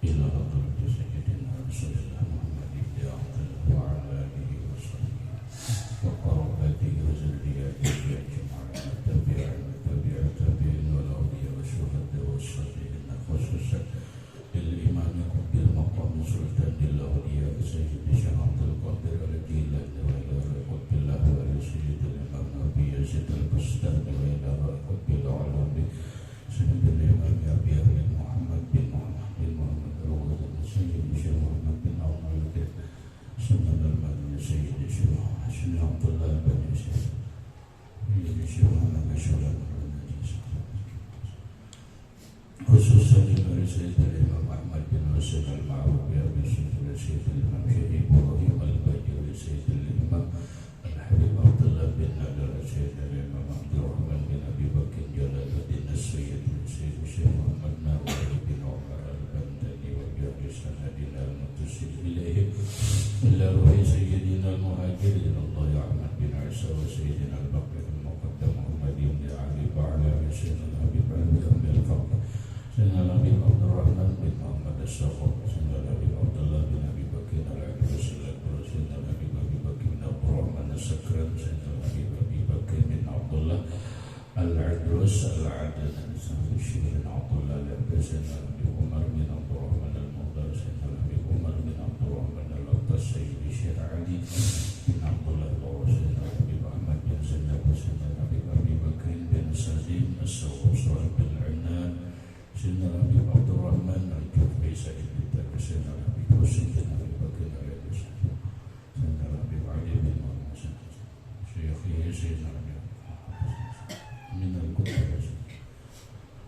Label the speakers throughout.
Speaker 1: إلى حضرة سيدنا رسول الله محمد بن عبد الله وعلى آله وصحبه وقرابته وذريته أجمعين تابعين والأولياء والشهداء والصالحين خصوصا للإمام قطب المقام سلطان الأولياء سيد الشيخ عبد القادر الجيلاني وإلى قطب الله وسيد الإمام أبي يزيد البستاني وإلى قطب العلوي سيد الإمام أبي أحمد محمد بن محمد الغزالي سيد الشيخ محمد بن عمر سنن المدني سيد الشيخ حسن عبد الله بن يوسف سيد الشيخ محمد شلال خصوصا لمن سيد الإمام أحمد بن حسين المعروف بأبي سيد الإمام شهيد إبراهيم الباجوري سيد الإمام الحبيب عبد الله بن نادر سيد الإمام عبد الرحمن بن أبي بكر جلال الدين السيد سيد الشيخ محمد ناوي بن عمر البنداني وجاب سندنا المتصل إليه إلى روح سيدنا المهاجرين الله أحمد بن عيسى وسيدنا البقر المقدم محمد بن علي وعلى سيدنا الحبيب علي بن الفضل سيدنا الحبيب عبد الرحمن بن محمد الصفوي سيدنا الحبيب عبد الله بن أبي بكر العبد سيدنا الحبيب أبي بكر بن عبد الرحمن السكران سيدنا الحبيب أبي بكر بن عبد الله العدوس العدنان سيدنا الشيخ بن عبد الله العبد سيدنا الحبيب عمر بن عبد الرحمن المغدر سيدنا الحبيب عمر بن عبد الرحمن الأبطس سيد الشيخ علي بن عبد الله الغوث سيدنا الحبيب أحمد بن زينب سيدنا الحبيب أبي بكر بن سليم السوق صاحب العنان سيدنا الحبيب عبد الرحمن الجوفي سيد التابع سيدنا الحبيب حسين بن أبي بكر العيادي سيدنا الحبيب علي بن محمد شيخه سيدنا الحبيب من الكتب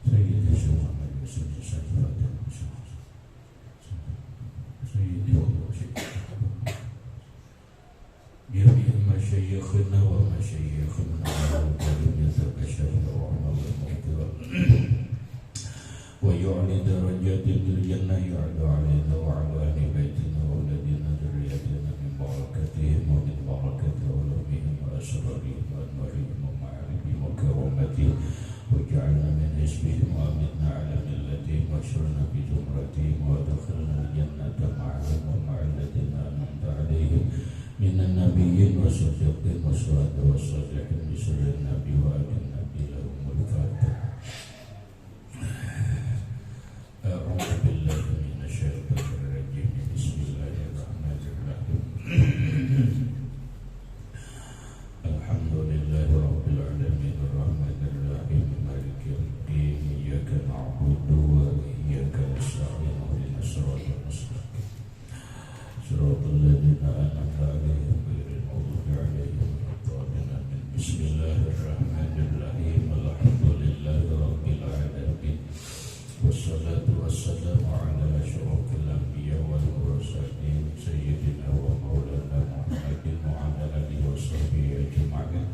Speaker 1: سيد الشيخ محمد سيد الشيخ فاتح سيدي جميع مشايخنا ومشايخنا الكريم يتبشر الرحمة والمغفرة ويعلي درجات بالجنة يعلو علينا وعلى أهل بيتنا وأولادنا ذريتنا من بركتهم ومن بركة علومهم وأسرارهم وأنوارهم ومعارفهم وكرامتهم واجعلنا من حزبهم وأمتنا على ملتهم واشرنا بزمرتهم وادخلنا الجنة معهم ومع الذين أنعمت عليهم من النبيين والصديقين والشهداء والصالحين بسر النبي وآل النبي لهم الفاتحة. أعوذ بالله من الشيطان الرجيم بسم الله الرحمن الرحيم الحمد لله رب العالمين الرحمن الرحيم مالك يوم الدين إياك نعبد وإياك نستعين اهدنا الصراط المستقيم صراط الذين أنعمت عليهم غير المغضوب عليهم ولا الضالين بسم الله الرحمن الرحيم الحمد لله رب العالمين والصلاة والسلام على أشرف الأنبياء والمرسلين سيدنا ومولانا محمد وعلى آله وصحبه أجمعين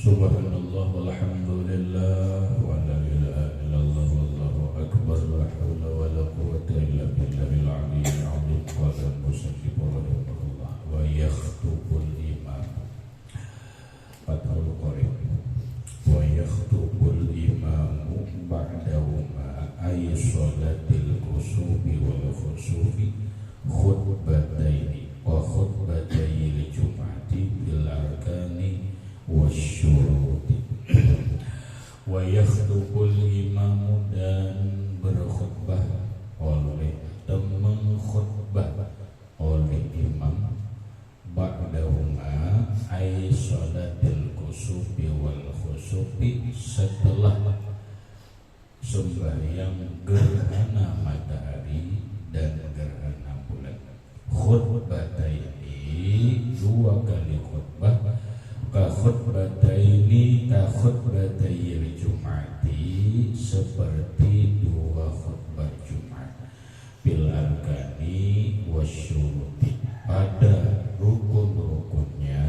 Speaker 1: سبحان الله والحمد لله ولا إله إلا الله والله أكبر لا حول ولا قوة إلا بالله العلي العظيم ولا المسلم رحمه الله ويخطب الإمام فتح القريب ويخطب الإمام بعدهما أي صلاة الكسوف والخسوف خطبتين وخطبتي الجمعة بالأركان والشروط ويخطب الإمام dan berkhutbah oleh teman khutbah oleh imam ba'dahuma ay salatil kusufi wal khusufi setelah sembahyang gerhana matahari dan gerhana bulan. Khutbataini dua kali khutbah ka khutbataini ka khutbatayil jum'ati seperti dua khutbah Jumat bil arkani wasyuruti pada rukun-rukunnya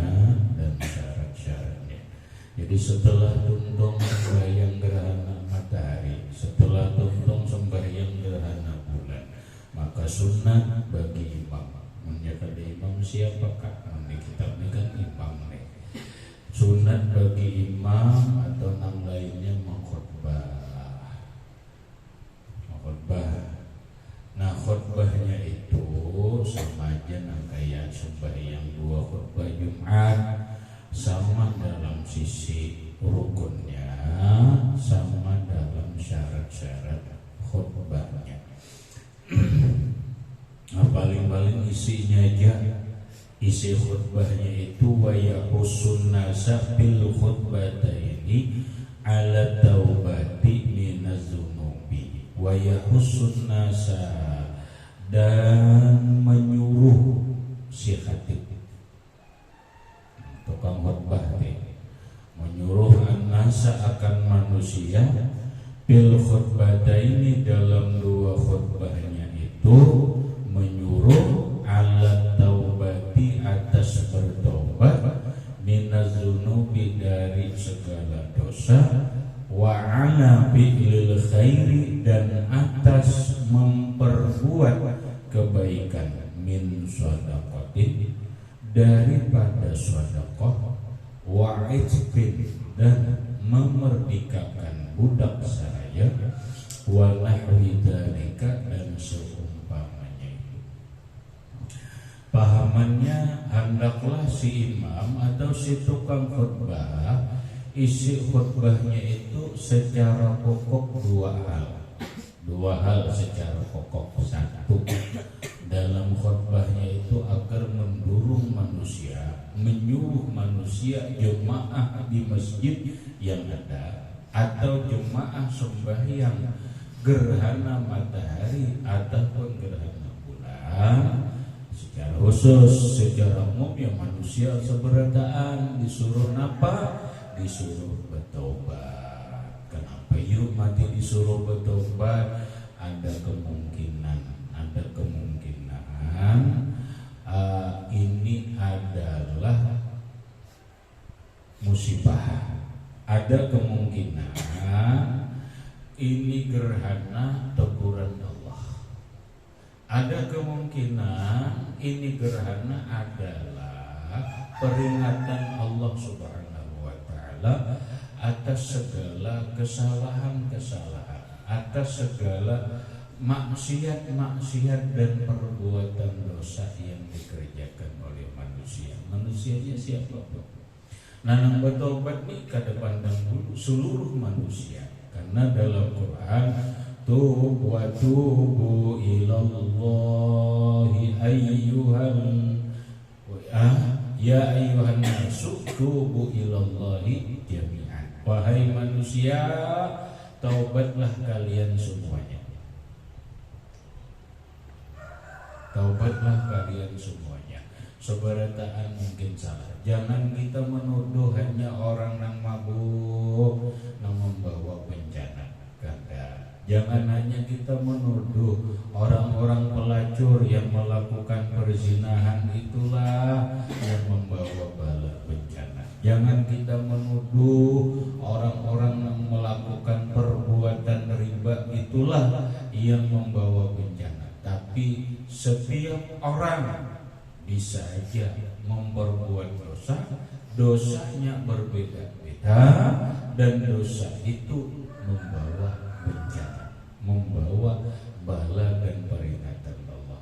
Speaker 1: dan syarat-syaratnya. Jadi setelah tuntung sembahyang gerhana matahari, setelah tuntung sembahyang gerhana bulan, maka sunat bagi imam. Menjaga imam siapakah? Di kitab ini kan imam nih. Sunat bagi imam atau nam lainnya mengkhutbah. Nah sisi rukunnya sama dalam syarat-syarat khutbahnya. Paling-paling isinya aja, isi khutbahnya itu wa yahusun nasa bil khutbataini ala taubati minaz dzunubi wa yahusun nasa, dan menyuruh si khatib tukang khutbah menyuruh an-nasa akan manusia bil khutbataini dalam dua khutbahnya itu menyuruh ala taubati atas bertobat minaz dzunubi dari segala dosa wa ala fi'lil khairi dan atas memperbuat kebaikan min shadaqatin daripada sedekah wa itqin dan memerdekakan budak sahaya wa nahwi dzalika dan seumpamanya itu. Pahamannya, hendaklah si imam atau si tukang khutbah isi khutbahnya itu secara pokok dua hal secara pokok. Satu, dalam khutbahnya itu agar mendorong manusia, menyuruh manusia jemaah di masjid yang ada atau jemaah sembahyang gerhana matahari ataupun gerhana bulan secara khusus. Secara umum ya manusia seberataan disuruh napa? Disuruh bertobat. Kenapa yuk mati disuruh bertobat? Ada kemungkinan ini adalah musibah. Ada kemungkinan ini gerhana teguran Allah. Ada kemungkinan ini gerhana adalah peringatan Allah Subhanahu wa Ta'ala atas segala kesalahan-kesalahan, atas segala maksiat-maksiat dan perbuatan dosa yang dikerjakan oleh manusia. Manusianya siapa? Nanang bertobat nih kada pandang dulu seluruh manusia, karena dalam Quran tub wa tubu ilallahi ya ayyuhan nasu tubu ilallahi jami'an. Wahai manusia, taubatlah kalian semuanya. Taubatlah kalian semuanya. Seberataan mungkin salah. Jangan kita menuduh hanya orang yang mabuk yang membawa bencana. Kada. Jangan hanya kita menuduh orang-orang pelacur yang melakukan perzinahan itulah yang membawa bala bencana. Jangan kita menuduh orang-orang yang melakukan perbuatan riba itulah yang membawa bencana. Tapi setiap orang bisa aja memperbuat dosa, dosanya berbeda-beda, dan dosa itu membawa bencana, membawa bala dan peringatan Allah.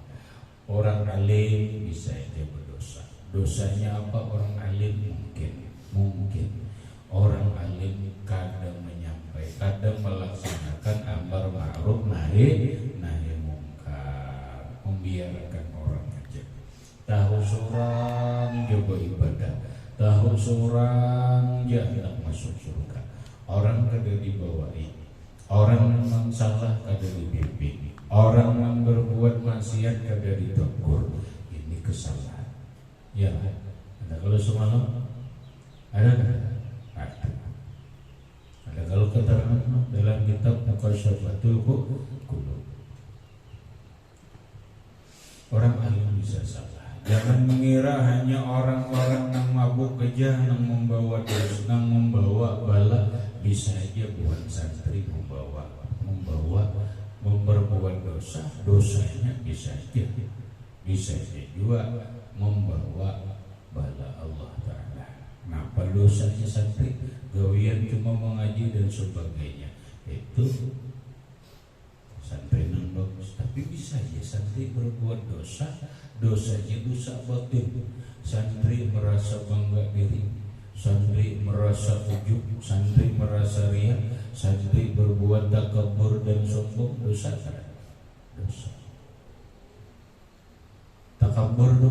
Speaker 1: Orang alim bisa aja berdosa. Dosanya apa orang alim? Mungkin orang alim kadang menyampaikan, kadang melaksanakan amar ma'ruf nahi mungkar, membiarkan orang aja. Tahu seorang coba ibadah, tahu seorang ya hendak masuk surga. Orang kada dibawahi, orang yang salah kada dibimbing, orang yang berbuat maksiat kada ditegur. Ini kesalahan. Ya, ada kalau semalam ada kan? Ada kalau keterangan dalam kitab Muqasyafatul Qulub. Orang alim bisa salah. Jangan mengira hanya orang-orang yang mabuk keja yang membawa dosa, yang membawa bala. Bisa aja buat santri memperbuat dosa, dosanya bisa aja juga membawa bala Allah Ta'ala. Kenapa dosanya santri? Gawian cuma mengaji dan sebagainya. Itu santri yang bagus. Tapi bisa aja santri berbuat dosa, dosanya dosa batin. Santri merasa bangga diri, santri merasa ujub, santri merasa riya, santri berbuat takabur dan sombong, dosa. Takabur itu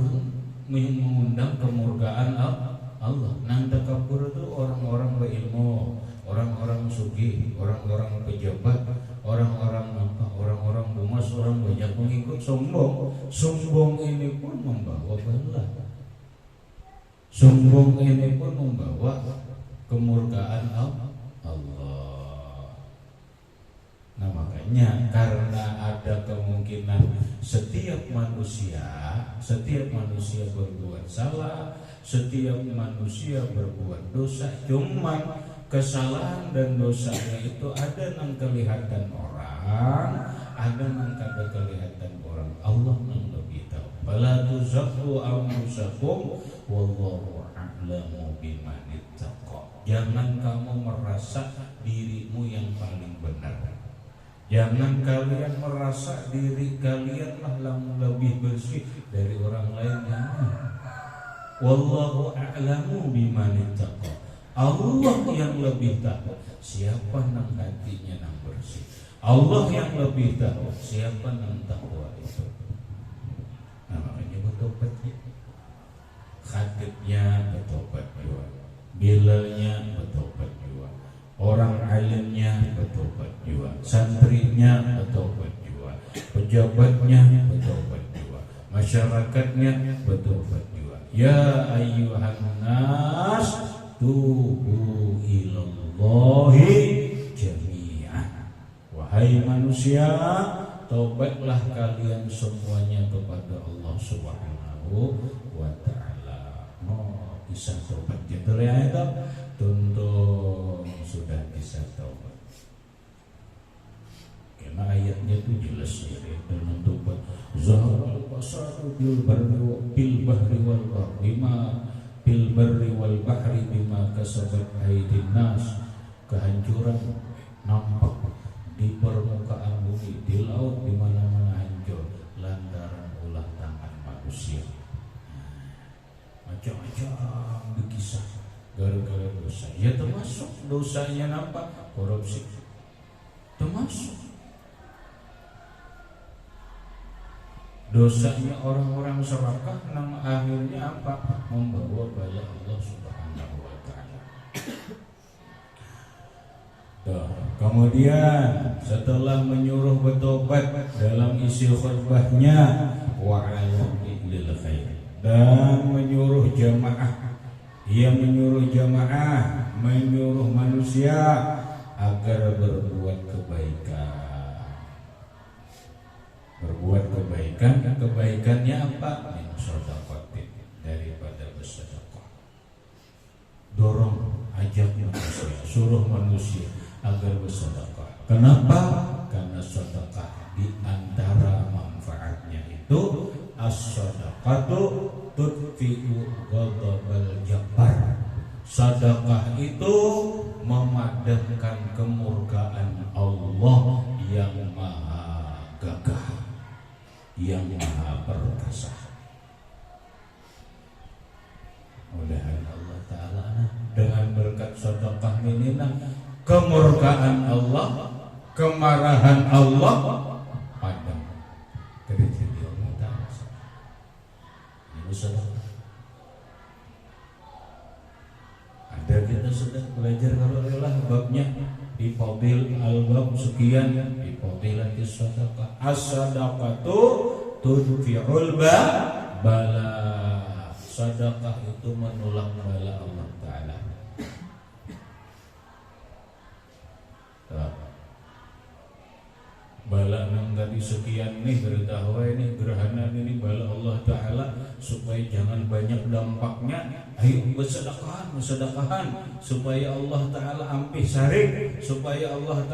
Speaker 1: mengundang kemurkaan Allah. Nang takabur itu orang-orang berilmu, orang-orang sugih, orang-orang pejabat, orang-orang bumas, orang banyak mengikut. Sombong ini pun membawa bala. Sombong ini pun membawa kemurkaan Allah. Nah makanya karena ada kemungkinan setiap manusia berbuat salah, setiap manusia berbuat dosa. Cuman kesalahan dan dosanya itu ada yang kelihatan orang, ada yang kada kelihatan orang. Allah yang lebih tahu. Fala tuzakku anfusakum wallahu a'lamu biman ittaqa. Jangan kamu merasa dirimu yang paling benar. Jangan kalian merasa diri kalianlah yang lebih bersih dari orang lainnya. Wallahu a'lamu biman ittaqa. Allah yang lebih tahu siapa yang hatinya yang bersih. Allah yang lebih tahu siapa yang takwa itu. Nah makanya bertobat ya. Khatibnya bertobat juga, bilalnya bertobat juga, orang alimnya bertobat juga, santrinya bertobat juga, pejabatnya bertobat juga, masyarakatnya bertobat juga. Ya ayyuhan nas tubu ilallahi jami'an. Wahai manusia, taubatlah kalian semuanya kepada Allah Subhanahu wa ta'ala. Bisa taubat gitu ya itu. Tuntung sudah bisa taubat. Karena ayatnya itu jelas ya dalam taubat. Zaharal fasadu bil bahri wal bahri bima kasabat aydin nas. Kehancuran nampak di permukaan bumi, di laut, di mana-mana hancur lantaran ulah tangan manusia. Macam-macam berkisah gara-gara dosa. Ya termasuk dosanya nampak korupsi, termasuk dosanya orang-orang serakah yang akhirnya apa? Membawa bala Allah Subhanahu wa ta'ala. Kemudian setelah menyuruh bertobat dalam isi khutbahnya wa'alam lil khair, dan menyuruh jamaah, ia menyuruh jamaah, menyuruh manusia agar berbuat kebaikan. Berbuat kebaikan, kebaikannya apa? Min shadaqatin, daripada bersedekah. Dorong, ajak manusia, suruh manusia agar bersedekah. Kenapa? Karena sedekah di antara manfaatnya itu as-sadaqatu tudfi'u ghadabal jabbar. Sedekah itu memadamkan kemurkaan Allah yang maha gagah, yang maha perkasa. Mudah-mudahan Allah Ta'ala dengan berkat sedekah ini kemurkaan Allah, kemarahan Allah padam. Jadi Allah Ta'ala ini sedekah. Ada kita sedang belajar kalau adalah babnya di fadil al-bab sekian, di fadilatis sedekah. As-sadaqatu tudfi'ul bala. Sedekah itu menolak bala Allah Ta'ala. Bala nang tadi sekian nih beritahu ini gerhana ini bala Allah Ta'ala supaya jangan banyak dampaknya. Ayo bersedekahan supaya Allah Ta'ala ampih saring, supaya Allah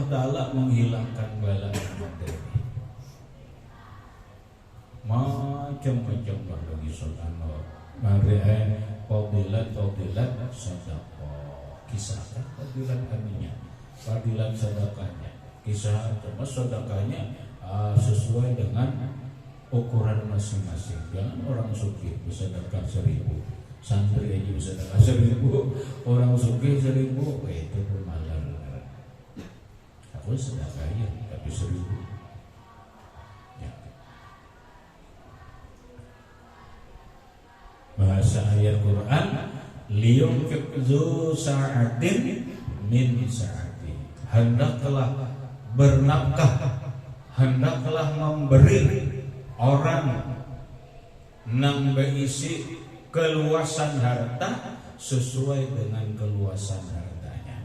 Speaker 1: Ta'ala menghilangkan bala materi. Macam-macam lah lagi sultanah. Mari fadilat sedekah. Kisahkan fadilat anunya, fadilat sedekahnya. Kisah termasuk sedekahnya sesuai dengan ukuran masing-masing. Jangan orang sugih bersedekah 1.000, Santri aja bisa sedekah 1.000, orang sugih 1.000, itu pemalar. Aku sedekah ya, tapi 1.000. Ya. Bahasa ayat Quran, liyunfiq dzu sa'atin min sa'ati. Hendaklah bernafkah, hendaklah memberi orang nang berisi keluasan harta sesuai dengan keluasan hartanya.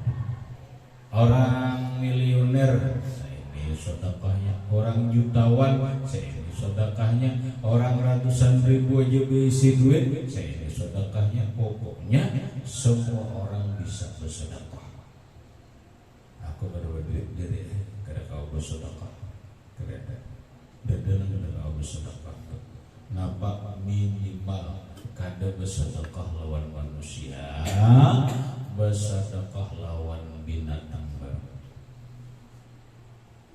Speaker 1: Orang miliuner, saya ini sedekahnya. Orang jutawan, saya ini sedekahnya. Orang ratusan ribu aja berisi duit, saya ini sedekahnya. Pokoknya semua orang bisa bersedekah. Aku berduit jadi kada kau bersedekah, kada dalam kada kau bersedekah. Napa minimal kada bersedekah lawan manusia, bersedekah lawan binatang baru.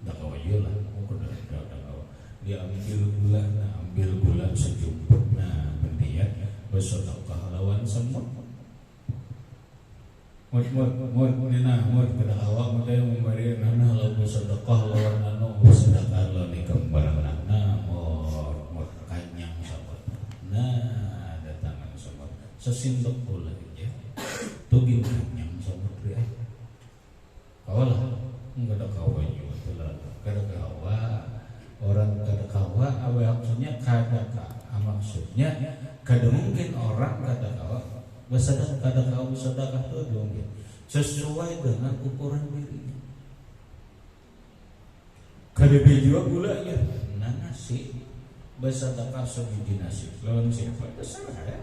Speaker 1: Dah kau aja lah, aku dah kau. Dia ambil gula sejumput, nah pendian bersedekah lawan semut. Mud kada awak muda yang memberi nana lawan bersedekah lawan anu bersedekah lawan ikam barang nana mud kanyang sahabat. Nah datangan sahabat sesindok pula ya. Tugin kanyang sahabat dia. Kawalah enggak ada kawan juga itulah. Kada kawa orang kada kawa apa maksudnya kada maksudnya kada mungkin orang kada kawa bersedekah kada kawa bersedekah itu dong sesuai dengan ukuran dirinya. Kada juga gulanya nah nasi bersedekah sebiji nasi lawan siapa terserah ya.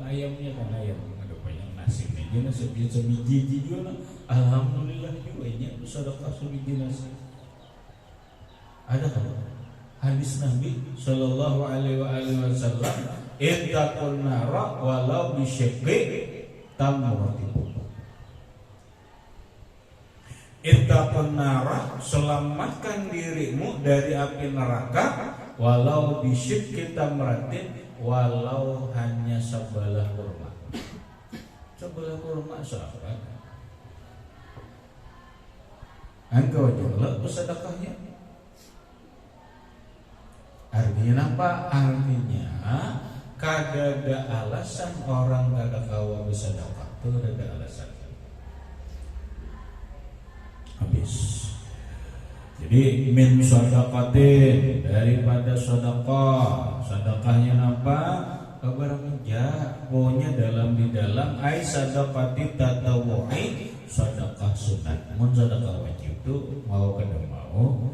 Speaker 1: Ayamnya kan ayam ada banyak nasi meja nasi sebiji juga alhamdulillah juga nya bersedekah sebiji nasi. Ada kan hadis Nabi sallallahu alaihi wasallam, ittaqun nara walau bisyiqqi tamratin. Ittaqun nara, selamatkan dirimu dari api neraka walau bisyiqqi tamratin, walau hanya sebelah kurma. Sebelah kurma sahabat. Engkau jelas bersedekahnya. Artinya apa? Artinya kada ada alasan orang kada kawa bersedekah. Itu kada ada alasan. Habis. Jadi min sedekatin, daripada sedekah. Sedekahnya apa? Keberangja. Pokoknya di dalam ai sedekati tatawu'i, sedekah sunat. Mun sedekah wajib itu mau kada mau.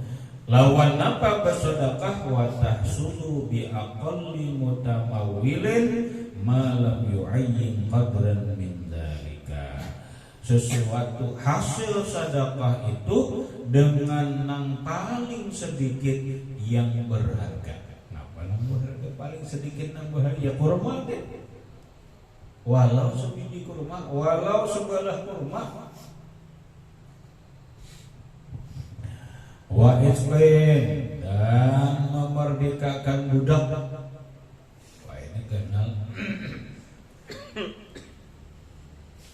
Speaker 1: Lawan apa bersedekah wa tahsulu bi aqalli mutamawwilin ma lam yu'ayyin qadran min dzalika. Sesuatu hasil sedekah itu dengan yang paling sedikit yang berharga. Kenapa yang berharga paling sedikit yang berharga? Ya kurma deh. Walau sebiji kurma, walau sebelah kurma. Wa isqin, dan memerdekakan budak. Wah ini kenal.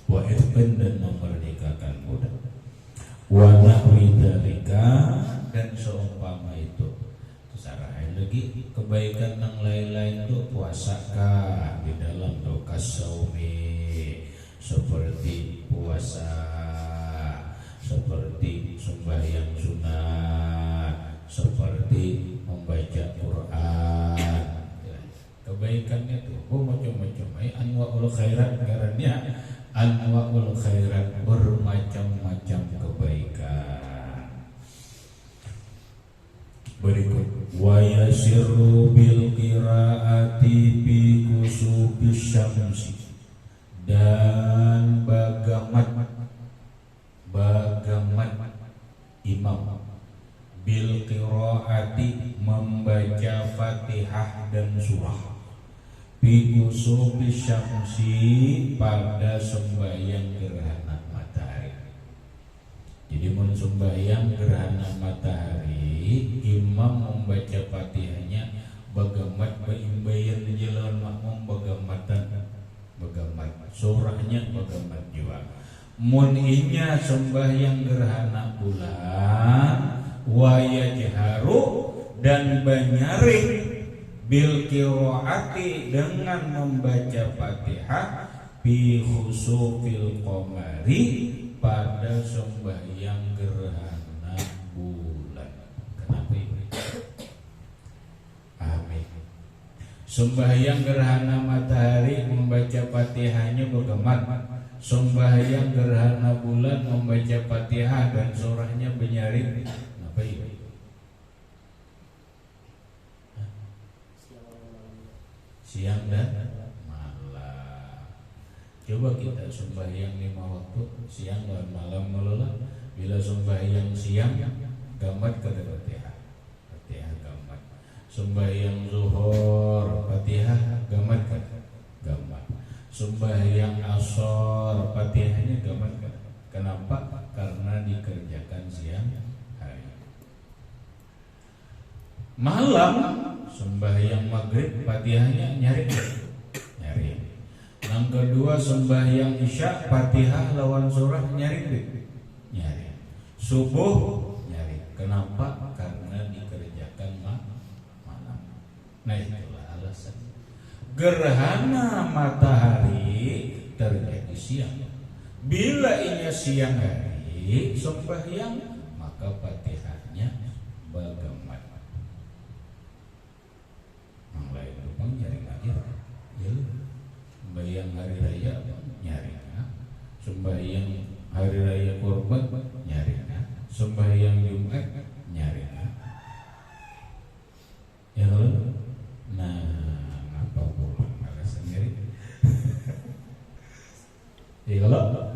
Speaker 1: Wa isqin, dan memerdekakan budak. Wa nahwi dzalika, dan seumpama itu. Sarahan lagi kebaikan yang lain-lain itu puasakah di dalam doa saumi, seperti puasa, seperti sembahyang sunat, seperti membaca Quran. Kebaikannya itu macam-macam. Anwaul khairat, karena anwaul khairat bermacam-macam kebaikan. Berikut wa yasirru bil qiraati bi kusubis syamsi, dan bagamat imam bil qiraati, membaca Fatihah dan surah, bi kusubis syamsi, pada sembahyang gerhana matahari. Jadi mun sembahyang gerhana matahari, imam membaca Fatihahnya bagamat baimbayan di jalan makmum bagamat
Speaker 2: mun inya sembahyang gerhana bulan wa yajharu dan banyaring bil qiraati dengan membaca Fatihah fi khusufil qamari pada sembahyang gerhana bulan. Kenapa ini? Amin. Sembahyang gerhana matahari membaca Fatihahnya bagaimana? Sembahyang gerhana bulan membaca Fatihah dan surahnya benyaring. Kenapa ini? Siang dan malam. Coba kita sembahyang 5 waktu, siang dan malam melola. Bila sembahyang siang, gamat kada Fatihah, Fatihah gamat. Sembahyang zuhur, Fatihah gamat kada, gamat. Sembahyang asar, Fatihahnya gamat kada. Kenapa? Karena dikerjakan siang hari. Malam sembahyang maghrib Fatihahnya nyari. Yang kedua sembahyang isya Fatihah lawan surah nyari. Subuh nyari. Kenapa? Karena dikerjakan malam. Nah itulah alasan. Gerhana matahari terjadi siang. Bila ini siang hari sembahyang maka Fatihahnya bagaimana? Lain lubang nyari aja ya. Sembahyang hari raya nyari sembahyang hari raya kurban nyari sembahyang Jumat nyari ya lo. Nah apa pulang alasan nyari ya kalau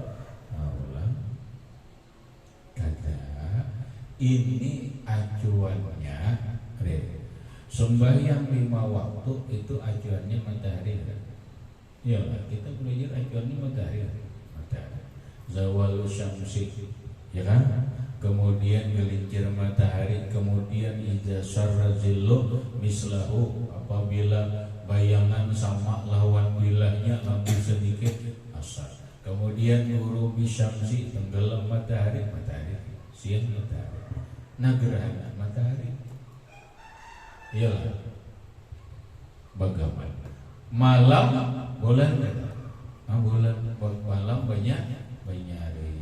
Speaker 2: pulang kata ini acuannya sembahyang 5 waktu itu acuannya matahari. Ya, kita belajar acuannya matahari. Zawalul syamsi, ya kan? Kemudian gelincir matahari, kemudian idza syarra zillu mislahu, apabila bayangan sama lawan bilahnya lebih sedikit asar. Kemudian ghurubi syamsi, tenggelam matahari, siang matahari. Nah gerhana matahari. Iyalah. Bagaimana? Malam bulan kada. Bulan malam banyak hari.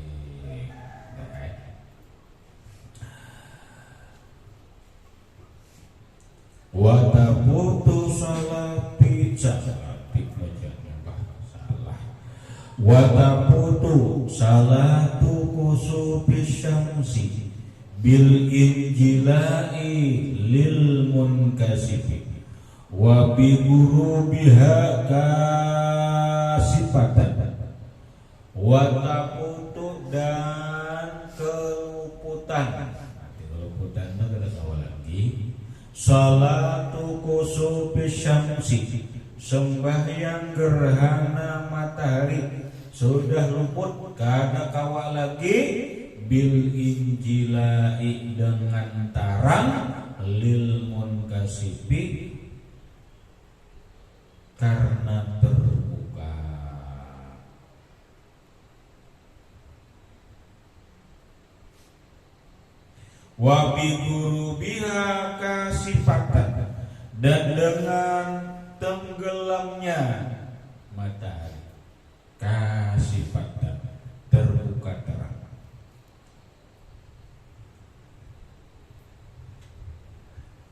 Speaker 2: Wa tabutu salati bacanya salah. Wa tabutu salatu kusufi syamsi bil injilai lil munkasifi wa bi gurubiha kasifatan wa taqutu dan keluputan. Keluputan itu ada awal lagi. Salatu kusufi syamsi, sembahyang gerhana matahari sudah luput kada kawal lagi bil injilai dengan tarang lil munkasifi karena terbuka. Wa bi gurubiha kasifatan dan dengan tenggelamnya matahari kasifatan terbuka terang.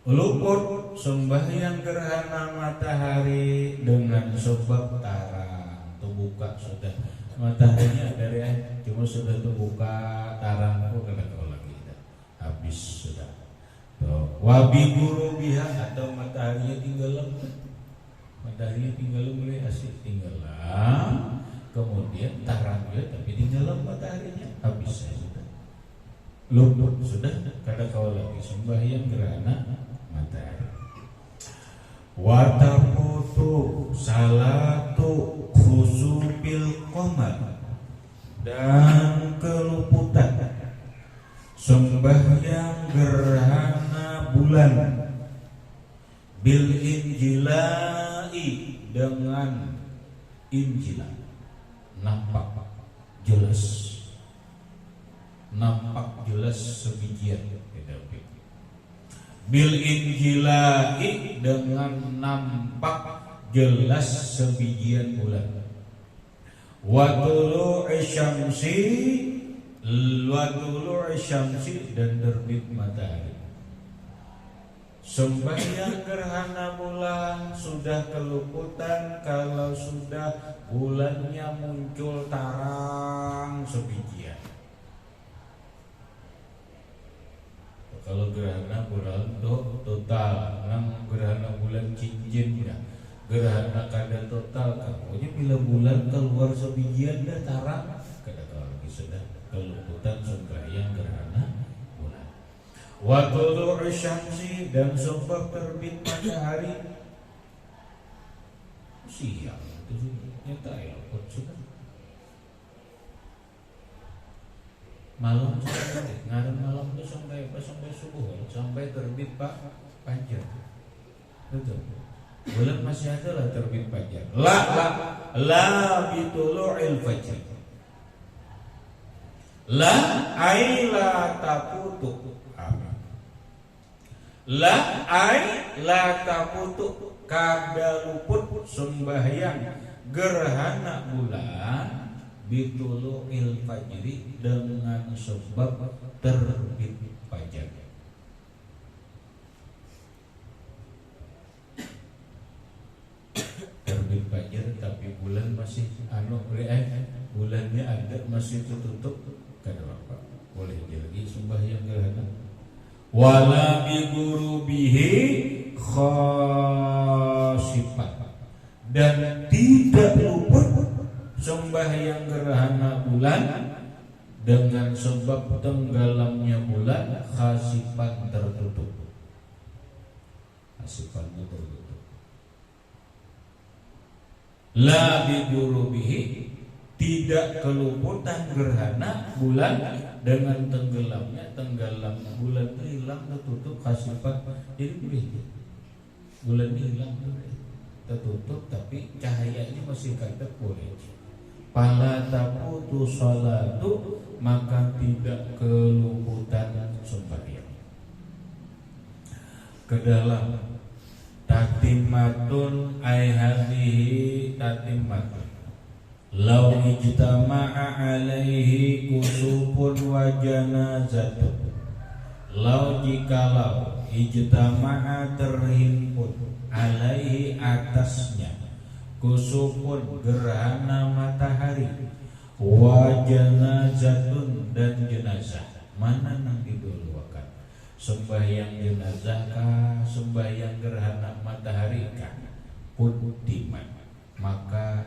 Speaker 2: Luput sembahyang gerhana matahari dengan sebab tarang terbuka sudah mataharinya dari cuma sudah terbuka tarang kada kau lagi habis sudah. Wabi guru biha atau mataharinya tinggal mulai asik tinggalan kemudian tarangnya tapi tinggalan mataharinya habis sudah luput sudah kada kau lagi sembahyang gerhana matahari. Wataputu salatu khusufil qamar dan keluputan sembahyang gerhana bulan bil injilai dengan injilan nampak jelas nampak jelas sebijian bil injilai dengan nampak jelas sebijian bulan wa tulu'i syamsi dan terbit matahari. Sembahyang gerhana bulan sudah keluputan kalau sudah bulannya muncul tarang sebijian. Kalau gerhana bulan total, nang gerhana bulan cincin ya, gerhana kada total. Pokoknya bila bulan keluar sebijian dah tarang, kada lagi sudah keluputan sembahyang gerhana bulan. Wa tulu'i syamsi dan sebab terbit matahari siang itu nyata ya sudah. Malam sampai ngaran malam itu sampai subuh sampai terbit fajar. Betul. Bulan masih ada lah terbit fajar. La bitulu'il fajr. La ay la taputu. La ay la taputu kada luput sembahyang gerhana bulan bitulu'il fajri dengan sebab terbit fajar. Terbit fajar tapi bulan masih bulannya ada masih tertutup kada apa boleh lagi sembahyang gerhana. Wala bi gurubihi khasifat dan tidak luput sembahyang gerhana bulan dengan sebab tenggelamnya bulan khasifan tertutup. Khasifannya tertutup. La bigurubihi tidak keluputan gerhana bulan dengan tenggelamnya bulan itu hilang tertutup khasifan. Jadi bulan hilang tertutup tapi cahayanya masih kada boleh. Fala taputu salatu maka tidak keluputan sembahyang. Ke dalam tatimatun ay hadhihi tatimatun law ijtama'a alaihi kusupun wa janazatun law jikalau ijtama'a terhimpun alaihi atasnya kusupun gerhana matahari wa janazatun dan jenazah. Mana yang didulukan? Sembahyang jenazah kah, sembahyang gerhana matahari kah? Quddimat, maka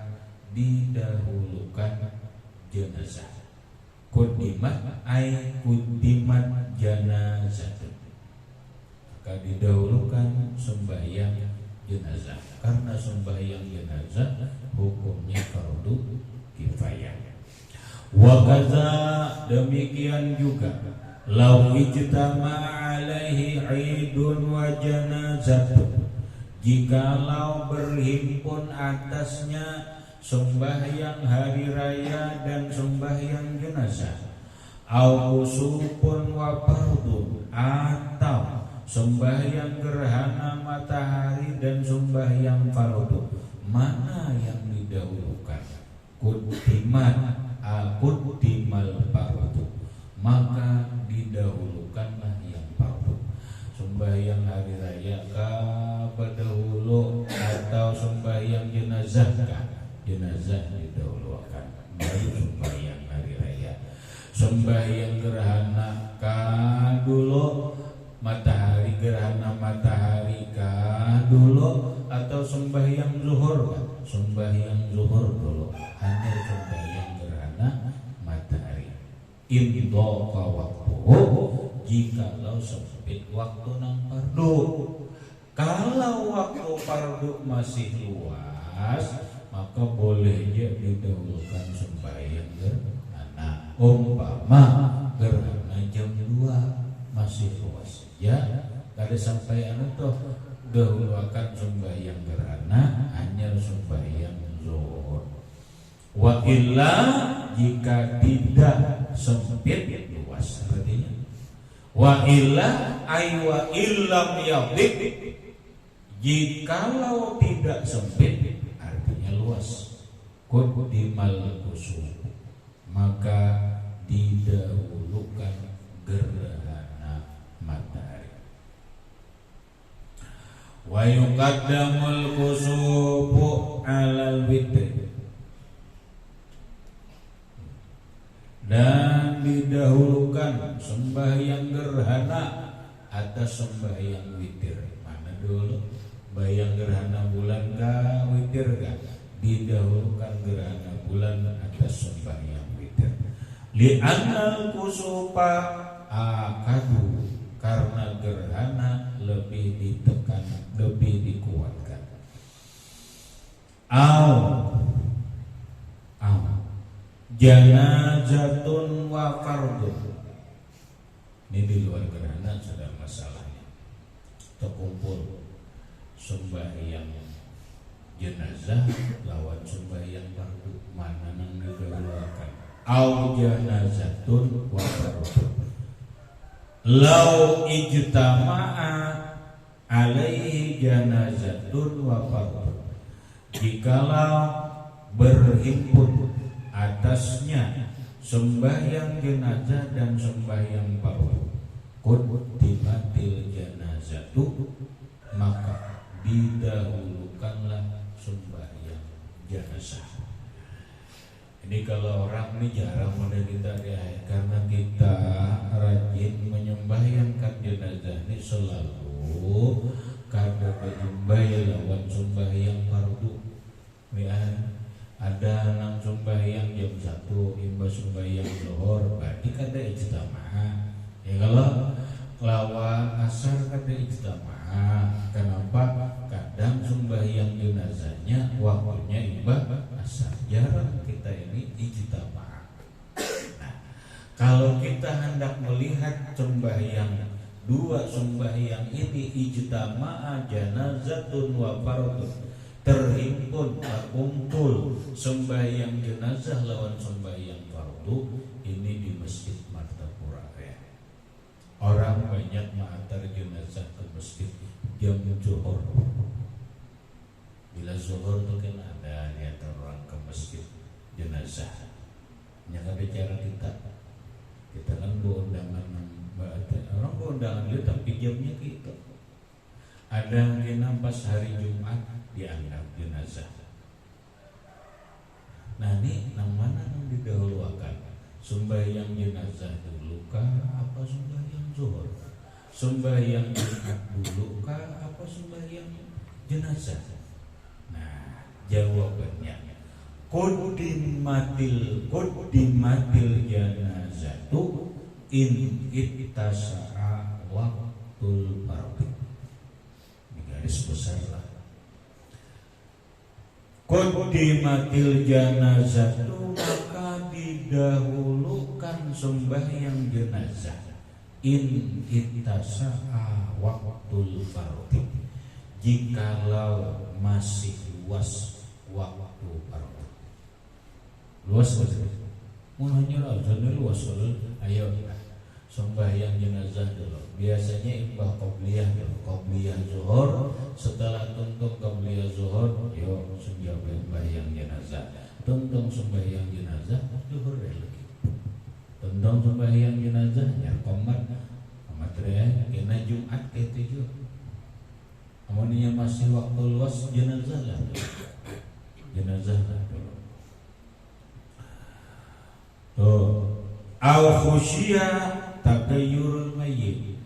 Speaker 2: didahulukan jenazah. Quddimat ay quddimat janazatun, maka didahulukan sembahyang jenazah karena sembahyang jenazah hukumnya fardu kifayah. Wa kaza demikian juga lau ijtama'a alaihi idun wa janazatun jikalau berhimpun atasnya sembahyang hari raya dan sembahyang jenazah au usupun wa fardun atau sembahyang gerhana matahari dan sembahyang fardu, mana yang didahulukan? Quddimal fardu, maka didahulukanlah yang fardu. Sembahyang hari raya kah berdahulu atau sembahyang jenazah kah? Jenazah didahulukan baru sembahyang hari raya. Sembahyang gerhana kah dulu, matahari gerhana matahari kah dulu, atau sembahyang zuhur kah? Sembahyang zuhur dulu, hanya sembahyang gerhana matahari. Indhaqa waktuhu, jikalau sempit waktu nang fardu. Kalau waktu fardu masih luas, maka bolehnya didahulukan sembahyang gerhana. Umpama gerhana jam 2 masih luas ya, kada sampai toh dahulukan sembahyang gerhana, hanya sembahyang zuhur. Wa illa jika tidak sempit luas, Wa illa ay wa illam yadhiq, jikalau tidak sempit artinya luas. Quddimal kusuf, maka didahulukan gerhana matahari. Wa yuqaddamul kusufu 'alal witri, dan didahulukan sembahyang gerhana atas sembahyang witir. Mana dulu? Bayang gerhana bulan kah, witir kah? Didahulukan gerhana bulan atas sembahyang witir. Li'annal kusufa akadu, karena gerhana lebih ditekan, lebih dikuatkan. Janazatun wa fardun, ini di luar gerhana sudah masalahnya. Terkumpul sembahyang jenazah lawan sembahyang fardu, mana nang didahulukan? Au janazatun wa fardun, lau ijtama'a alaihi janazatun wa fardun, jikalau berhimpun atasnya sembahyang jenazah dan sembahyang fardu, quddimatil janazatu, maka didahulukanlah sembahyang jenazah. Ini kalau orang ini jarang pada kita ya, karena kita rajin menyembahyangkan jenazah ini selalu karena menyembah lawan sembahyang fardu. Ya, ada nang sembahyang jam 1 imbas sembahyang zuhur, berarti kada ijtamaah. Ya kalau lawan asar kada ijtamaah. Kenapa? Kadang sembahyang jenazahnya waktunya imbas asar. Jarang kita ini ijtamaah. Nah, kalau kita hendak melihat sembahyang, dua sembahyang ini ijtamaah janazatun wa fardun, terhimpun, terkumpul sembahyang jenazah lawan sembahyang fardu, ini di Masjid Martapura ya. Orang banyak mengantar jenazah ke masjid jam zuhur. Bila zuhur itu kan ada niat orang ke masjid jenazah. Yang bicara kita kan undangan, orang undangan dia tapi jamnya gitu. Ada yang pas hari Jumat dianggap jenazah. Nah ini nang mana nang didahulukan? Sembahyang jenazah dulu kah apa sembahyang zuhur? Sembahyang Jumat dulu kah apa sembahyang jenazah? Nah jawabannya quddimatil janazatu in ittasa'a waqtul fardhi. Garis besar lah. Quddimatil janazatu, maka didahulukan sembahyang jenazah in ittasa'a waqtul fardhi, jikalau masih luas waktu fardu. Luas betul. Mulanya azannya luas betul. Ayo sembahyang jenazah dulu. Biasanya imbah qobliyah dulu, qobliyah zuhur. Setelah tuntung qobliyah zuhur, yo sembahyang jenazah. Tuntung sembahyang jenazah, zuhur lagi. Tuntung sembahyang jenazah, ya komat ya, kena Jumat itu juga. Amunnya masih waktu luas jenazah lah, jenazah lah dulu. Tuh, au khusya tagayyurul mayyit,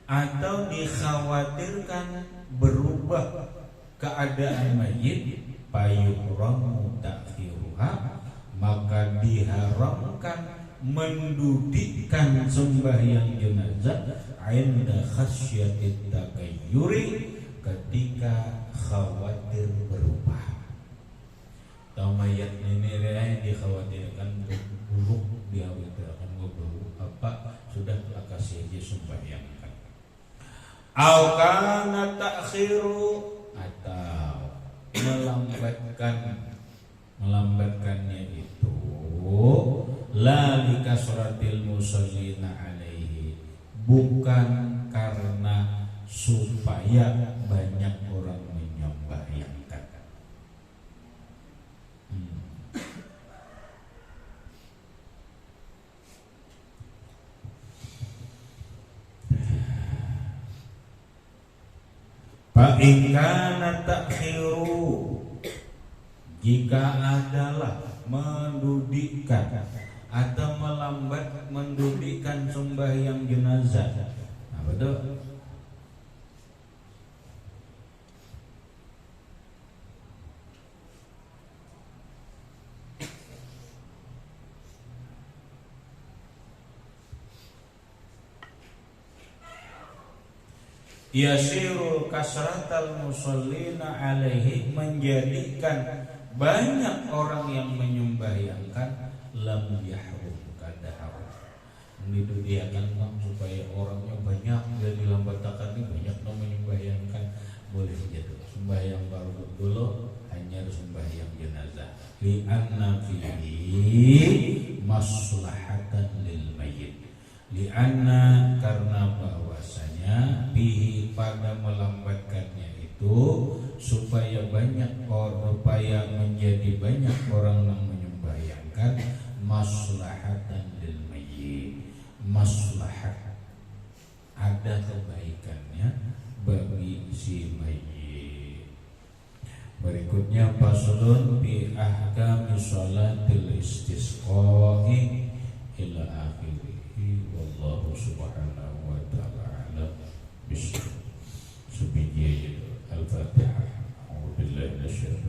Speaker 2: atau dikhawatirkan berubah keadaan mayit, payuhramu ta'khiruha, maka diharamkan mendudukkan sembahyang jenazah inda khasyatit tagayyuri, ketika khawatir berubah. Tahu mayat ini dikhawatirkan buruk, dikhawatirkan buruk, apa sudah kasih aja sembahyangkan. Au kana ta'khiru, atau melambatkannya itu la likasratil musallina alaihi, bukan karena supaya banyak orang menyembahyankan. Fa in kana ta'khiru, jika adalah mendudikan atau melambat mendudikan sembahyang jenazah. Nah, betul. Yasirul kasratal musallina alaihi, menjadikan banyak orang yang menyembahyangkan, lam yahrum, kada haram. Itu dia kan supaya orangnya banyak, jadi lambatakan ini banyak yang menyembahyangkan, boleh gitu. Sembahyang baru dulu hanya sembahyang jenazah. Li anna fihi maslahatan lil mayyit. Li anna, karena bahwasanya fihi, pada melambatkannya itu supaya banyak orang, supaya menjadi banyak orang yang menyembahyangkan, maslahatan lil mayyit, maslahat, ada kebaikannya bagi si mayit. Berikutnya faslun fi ahkami sholatil istisqa'i ila akhirih. Wallahu subhanahu wa ta'ala alam bisawab. Al-Fatihah. A'udzu billahi minasyaitonir